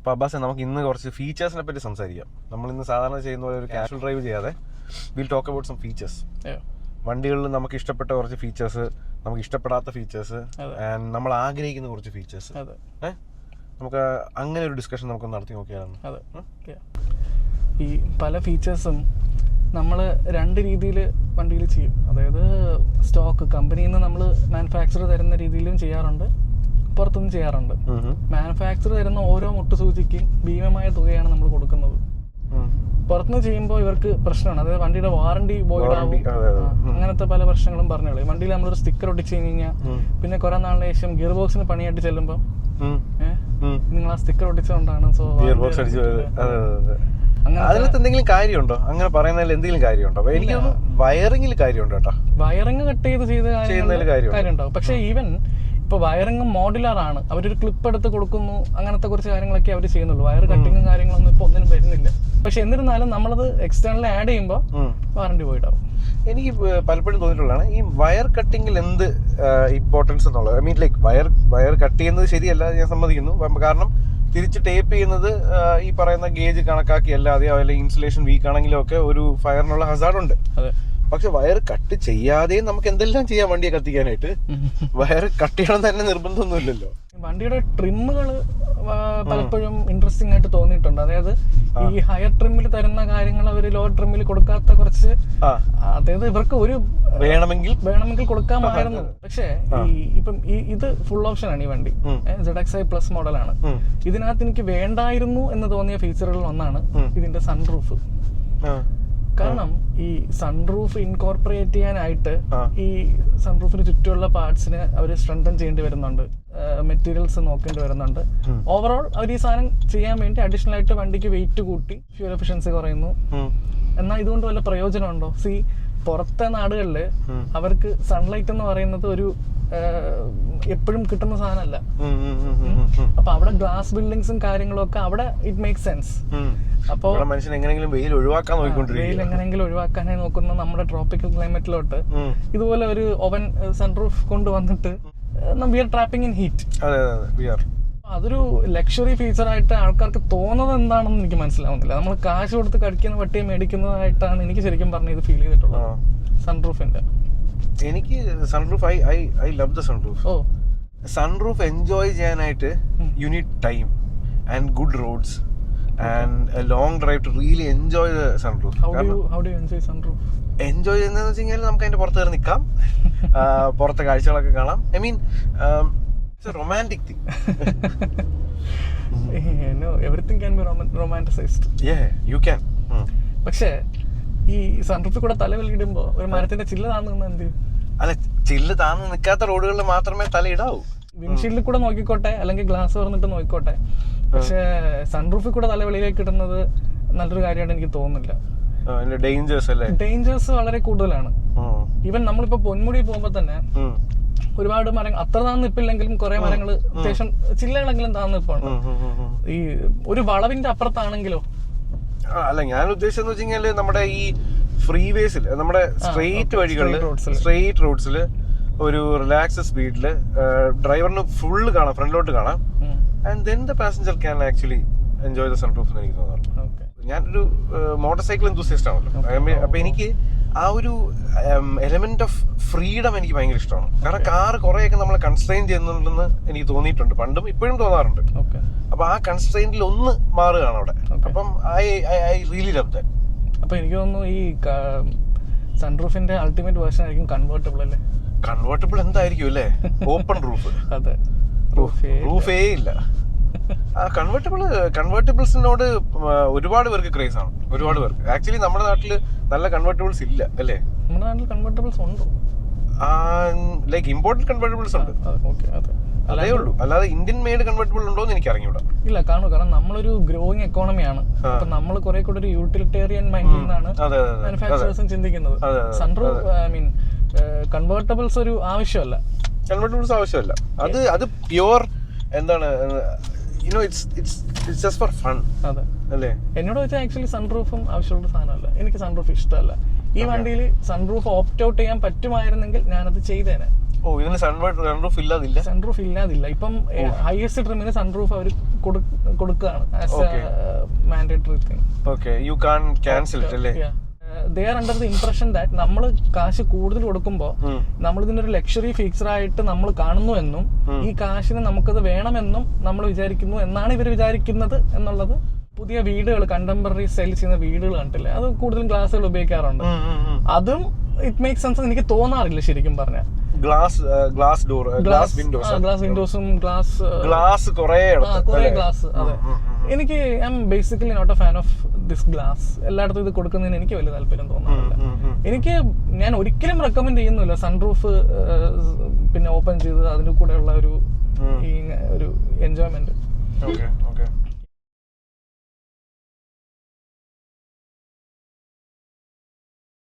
അപ്പോൾ അബ്ബാസ് നമുക്ക് ഇന്ന് കുറച്ച് ഫീച്ചേഴ്സിനെ പറ്റി സംസാരിക്കാം. നമ്മളിന്ന് സാധാരണ ചെയ്യുന്ന പോലെ ഒരു കാഷ്വൽ ഡ്രൈവ് ചെയ്യാതെ will talk about some features. വണ്ടികളിൽ നമുക്ക് ഇഷ്ടപ്പെട്ട കുറച്ച് ഫീച്ചേഴ്സ്, നമുക്ക് ഇഷ്ടപ്പെടാത്ത ഫീച്ചേഴ്സ്, ആൻഡ് നമ്മൾ ആഗ്രഹിക്കുന്ന കുറച്ച് ഫീച്ചേഴ്സ്. നമുക്ക് അങ്ങനെ ഒരു ഡിസ്കഷൻ നമുക്ക് നടത്തി നോക്കിയാലാണ്. ഈ പല ഫീച്ചേഴ്സും നമ്മൾ രണ്ട് രീതിയിൽ വണ്ടിയിൽ ചെയ്യും. അതായത് സ്റ്റോക്ക് കമ്പനിയിൽ നിന്ന് നമ്മൾ മാനുഫാക്ചർ തരുന്ന രീതിയിലും ചെയ്യാറുണ്ട്, പുറത്തുനിന്ന് ചെയ്യാറുണ്ട്. മാനുഫാക്ചർ തരുന്ന ഓരോ മുട്ടുസൂചിക്കും ഭീമമായ തുകയാണ് നമ്മൾ കൊടുക്കുന്നത്. പുറത്തുനിന്ന് ചെയ്യുമ്പോൾ ഇവർക്ക് പ്രശ്നമാണ്. അതായത് വണ്ടിയുടെ വാറണ്ടി വോയിഡ് ആവും, അങ്ങനത്തെ പല പ്രശ്നങ്ങളും പറഞ്ഞോളൂ. വണ്ടിയിൽ നമ്മളൊരു സ്റ്റിക്കർ ഒട്ടിച്ച് കഴിഞ്ഞാൽ പിന്നെ കുറെ നാളിന് ശേഷം ഗിയർ ബോക്സിന് പണിയായിട്ട് ചെല്ലുമ്പോൾ നിങ്ങൾ ആ സ്റ്റിക്കർ ഒട്ടിച്ചുകൊണ്ടാണ് അതിനകത്ത് എന്തെങ്കിലും കാര്യമുണ്ടോ? അങ്ങനെ പറയുന്നതിൽ എന്തെങ്കിലും കാര്യമുണ്ടോ? എനിക്ക് വയറിംഗിൽ കാര്യമുണ്ടോ കേട്ടോ. വയറിംഗ് കട്ട് ചെയ്ത് കാര്യമുണ്ടാവും. പക്ഷെ ഈവൻ ഇപ്പൊ വയറിംഗ് മോഡുലാർ ആണ്. അവരൊരു ക്ലിപ്പ് എടുത്ത് കൊടുക്കുന്നു, അങ്ങനത്തെ കുറച്ച് കാര്യങ്ങളൊക്കെ അവർ ചെയ്യുന്നുള്ളൂ. വയർ കട്ടിങ്ങും കാര്യങ്ങളൊന്നും ഇപ്പൊ ഒന്നിനും വരുന്നില്ല. പക്ഷെ എന്നിരുന്നാലും നമ്മളത് എക്സ്റ്റേണലി ആഡ് ചെയ്യുമ്പോൾ വാറണ്ടി പോയിട്ടാവും. എനിക്ക് പലപ്പോഴും തോന്നിയിട്ടുള്ളതാണ് ഈ വയർ കട്ടിങ്ങിൽ എന്ത് ഇമ്പോർട്ടൻസ് എന്നുള്ളത്. I mean like wire cut ചെയ്യുന്നത് ശരിയല്ല, ഞാൻ സമ്മതിക്കുന്നു. കാരണം തിരിച്ച് ടേപ്പ് ചെയ്യുന്നത് ഈ പറയുന്ന ഗേജ് കണക്കാക്കി അല്ലാതെ അല്ലെങ്കിൽ ഇൻസുലേഷൻ വീക്ക് ആണെങ്കിലും ഒക്കെ ഒരു ഫയറിനുള്ള ഹസാർഡ് ഉണ്ട്. പക്ഷെ വയർ കട്ട് ചെയ്യാതെയും നമുക്ക് എന്തെല്ലാം ചെയ്യാം വണ്ടിയെ കത്തിക്കാനായിട്ട്. വയർ കട്ട് ചെയ്യണം തന്നെ നിർബന്ധമൊന്നുമില്ലല്ലോ. വണ്ടിയുടെ ട്രിമ്മുകൾ പലപ്പോഴും ഇൻട്രസ്റ്റിംഗ് ആയിട്ട് തോന്നിയിട്ടുണ്ട്. അതായത് ഈ ഹയർ ട്രിമ്മിൽ തരുന്ന കാര്യങ്ങൾ അവർ ലോവർ ട്രിമ്മിൽ കൊടുക്കാത്ത കുറച്ച്, അതായത് ഇവർക്ക് ഒരു വേണമെങ്കിൽ കൊടുക്കാമായിരുന്നു. പക്ഷേ ഇപ്പം ഇത് ഫുൾ ഓപ്ഷൻ ആണ്. ഈ വണ്ടി ZXi+ മോഡലാണ്. ഇതിനകത്ത് എനിക്ക് വേണ്ടായിരുന്നു എന്ന് തോന്നിയ ഫീച്ചറുകളിൽ ഒന്നാണ് ഇതിന്റെ സൺറൂഫ്. കാരണം ഈ സൺറൂഫ് ഇൻകോർപ്പറേറ്റ് ചെയ്യാനായിട്ട് ഈ സൺറൂഫിന് ചുറ്റുമുള്ള പാർട്സിന് അവർ സ്ട്രെങ്തൻ ചെയ്യേണ്ടി വരുന്നുണ്ട്, മെറ്റീരിയൽസ് നോക്കേണ്ടി വരുന്നുണ്ട്. ഓവറോൾ അവർ ഈ സാധനം ചെയ്യാൻ വേണ്ടി അഡീഷണൽ ആയിട്ട് വണ്ടിക്ക് വെയിറ്റ് കൂട്ടി ഫ്യൂൽ എഫിഷ്യൻസി കുറയുന്നു. എന്നാൽ ഇതുകൊണ്ട് വല്ല പ്രയോജനമുണ്ടോ? പുറത്തെ നാടുകളില് അവർക്ക് സൺലൈറ്റ് എന്ന് പറയുന്നത് ഒരു എപ്പോഴും കിട്ടുന്ന സാധനമല്ല. അപ്പൊ അവിടെ ഗ്ലാസ് ബിൽഡിങ്സും കാര്യങ്ങളും ഒക്കെ അവിടെ ഇറ്റ് മേക്ക് സെൻസ്. അപ്പൊ മനുഷ്യൻ എങ്ങനെയെങ്കിലും വെയിൽ ഒഴിവാക്കാനായി നോക്കുന്ന നമ്മുടെ ട്രോപ്പിക്കൽ ക്ലൈമറ്റിലോട്ട് ഇതുപോലെ ഒരു ഓവൻ സൺറൂഫ് കൊണ്ടുവന്നിട്ട് we are trapping in heat. അതൊരു ലക്ഷറി ഫീച്ചർ ആയിട്ട് ആൾക്കാർക്ക് തോന്നുന്നത് എന്താണെന്ന് എനിക്ക് മനസ്സിലാവുന്നില്ല. നമ്മൾ കാശ് കൊടുത്ത് കടിക്കുന്ന വട്ടിയെ മേടിക്കുന്നതായിട്ടാണ് എനിക്ക് ശരിക്കും പറഞ്ഞ ഇത് ഫീൽ ചെയ്തിട്ടുള്ളത് സൺറൂഫിന്റെ. എനിക്ക് sunroof I love the sunroof. Sunroof enjoy ചെയ്യാനായിട്ട് you need time and good roads and a long drive to really enjoy the sunroof. How do you enjoy sunroof? Enjoy ചെയ്യുന്നതെന്ന് വെച്ച് കഴിഞ്ഞാൽ നമുക്ക് അതിന്റെ പുറത്ത് കയറി നിൽക്കാം, പുറത്തെ കാഴ്ചകളൊക്കെ കാണാം. I mean it's a romantic thing. No, everything can be romanticized. Yeah, you can. പക്ഷേ ഈ സൺറൂഫിൽ കൂടെ തലവലിടുമ്പോ ഒരു മരത്തിന്റെ ചില്ല് താന്ന് നിന്ന് എന്ത്? അല്ല, ചില്ല് താന്ന് നിൽക്കാത്ത റോഡുകളിൽ മാത്രമേ തലയിടാവൂ. വിൻഷീൽഡിൽ കൂടെ നോക്കിക്കോട്ടെ, അല്ലെങ്കിൽ ഗ്ലാസ് തുറന്നിട്ട് നോക്കിക്കോട്ടെ. പക്ഷേ സൺറൂഫിൽ കൂടെ തലവെളിയിലേക്ക് ഇടുന്നത് നല്ലൊരു കാര്യമായിട്ട് എനിക്ക് തോന്നുന്നില്ല. ഡേഞ്ചേഴ്സ് വളരെ കൂടുതലാണ്. ഈവൻ നമ്മളിപ്പോ പൊന്മുടി പോകുമ്പോ തന്നെ ഒരുപാട് മരങ്ങൾ, അത്ര താന്ന് നിപ്പില്ലെങ്കിലും കുറെ മരങ്ങൾ അത്യാവശ്യം ചില്ലകളെങ്കിലും താന്ന് നിപ്പാണ്. ഈ ഒരു വളവിന്റെ അപ്പുറത്താണെങ്കിലോ അല്ല, ഞാൻ ഉദ്ദേശിച്ചെന്ന് വെച്ച് കഴിഞ്ഞാല് നമ്മുടെ ഈ ഫ്രീവേസിൽ, നമ്മുടെ സ്ട്രെയിറ്റ് വഴികളിൽ, സ്ട്രെയിറ്റ് റോഡ്സിൽ ഒരു റിലാക്സ് സ്പീഡില് ഡ്രൈവറിന് ഫുള്ള് കാണാം, ഫ്രണ്ടിലോട്ട് കാണാം. And then the passenger can actually enjoy the sunroof എന്ന് എനിക്ക് തോന്നാറ്. ഞാനൊരു മോട്ടോർ സൈക്കിൾ എന്തൂസിയസ്റ്റ് ആണല്ലോ. അപ്പൊ എനിക്ക് ആ ഒരു എലമെന്റ് ഓഫ് ഫ്രീഡം എനിക്ക് ഭയങ്കര ഇഷ്ടമാണ്. കാരണം കാറ് കുറെയൊക്കെ നമ്മളെ കൺസ്ട്രെയിൻ ചെയ്യുന്നുണ്ടെന്ന് എനിക്ക് തോന്നിയിട്ടുണ്ട്, പണ്ടും ഇപ്പോഴും തോന്നാറുണ്ട്. അപ്പൊ ആ കൺസ്ട്രെയിനിൽ ഒന്ന് മാറുകയാണ് അവിടെ. അപ്പം ഐ റിയലി ലവ് ദാറ്റ്. അപ്പൊ എനിക്ക് തോന്നുന്നു ഈ സൺറൂഫിന്റെ അൾട്ടിമേറ്റ് വേർഷൻ ആയിരിക്കും കൺവേർട്ടബിൾ അല്ലേ? കൺവേർട്ടബിൾ എന്തായിരിക്കും അല്ലേ? Open roof. അതെ, റൂഫേ ഇല്ല. ആ കൺവേർട്ടബിൾസിനോട് ഒരുപാട് പേർക്ക് ക്രേസ് ആണ്, ഒരുപാട് പേർക്ക്. ആക്ച്വലി നമ്മുടെ നാട്ടില് നല്ല കൺവേർട്ടബിൾസ് ഇല്ല അല്ലേ? നമ്മുടെ നാട്ടിൽ കൺവേർട്ടബിൾസ് ഉണ്ടോ? ലൈക്ക് ഇമ്പോർട്ടന്റ് കൺവേർട്ടബിൾസ് ഉണ്ട്, അതേ ഉള്ളൂ. അല്ലാതെ ഇന്ത്യൻ മെയ്ഡ് കൺവേർട്ടബിൾ ഉണ്ടോ എന്ന് എനിക്ക് അറിഞ്ഞൂടാ. ഇല്ല, കാണൂ. കാരണം നമ്മളൊരു ഗ്രോയിങ് എക്കോണമിയാണ്. അപ്പൊ നമ്മൾ കുറെ കൂടെ ഒരു യൂട്ടിലിറ്റേറിയൻ മൈൻഡിൽ നിന്നാണ് മാനുഫാക്ചറേഴ്സും ചിന്തിക്കുന്നത്. സൺറൂഫ് ഐ മീൻ കൺവേർട്ടബിൾസ് ഒരു ആവശ്യമല്ല. കൺവേർട്ടബിൾസ് ആവശ്യമല്ല. അത് പ്യുവർ എന്താണ്, it's just for fun. അതെ അല്ലേ? എന്നോട് വെച്ചാൽ ആക്ച്വലി സൺറൂഫും ആവശ്യമുള്ള സാധനമല്ല. എനിക്ക് സൺറൂഫ് ഇഷ്ടമല്ല. ഈ വണ്ടിയിൽ സൺറൂഫ് ഓപ്റ്റ് ഔട്ട് ചെയ്യാൻ പറ്റുമായിരുന്നെങ്കിൽ ഞാനത് ചെയ്തേനെ. സൺറൂഫ് ഇല്ലാതില്ല. ഇപ്പം ഹൈയസ്റ്റ് ട്രിമിന് സൺറൂഫ് അവർ കൊടുക്കുകയാണ് as a mandatory thing. Okay, you can cancel it അല്ലേ? They are under the impression that നമ്മൾ കാശ് കൂടുതൽ കൊടുക്കുമ്പോൾ നമ്മൾ ഇതിനൊരു ലക്ഷറി ഫീച്ചർ ആയിട്ട് നമ്മൾ കാണുന്നു എന്നും ഈ കാശിന് നമുക്കത് വേണമെന്നും നമ്മൾ വിചാരിക്കുന്നു എന്നാണ് ഇവർ വിചാരിക്കുന്നത് എന്നുള്ളത്. പുതിയ വീടുകൾ, കണ്ടംപററി സെയിൽ ചെയ്യുന്ന വീടുകൾ കണ്ടില്ലേ, അത് കൂടുതലും ഗ്ലാസുകൾ ഉപയോഗിക്കാറുണ്ട്. അതും ഇറ്റ് മേക്ക് സെൻസ് എനിക്ക് തോന്നാറില്ല ശരിക്കും പറഞ്ഞാൽ. ഗ്ലാസ് ഡോർ, ഗ്ലാസ് വിൻഡോസും ഗ്ലാസ് കുറേ ഗ്ലാസ്. അതെ, എനിക്ക് I'm basically not a fan of this glass. എല്ലായിടത്തും ഇത് കൊടുക്കുന്നതിന് എനിക്ക് വലിയ താല്പര്യം തോന്നാറില്ല. ഞാൻ ഒരിക്കലും റെക്കമെൻഡ് ചെയ്യുന്നില്ല സൺറൂഫ് പിന്നെ ഓപ്പൺ ചെയ്ത് അതിന്റെ കൂടെയുള്ള ഒരു എൻജോയ്മെന്റ്.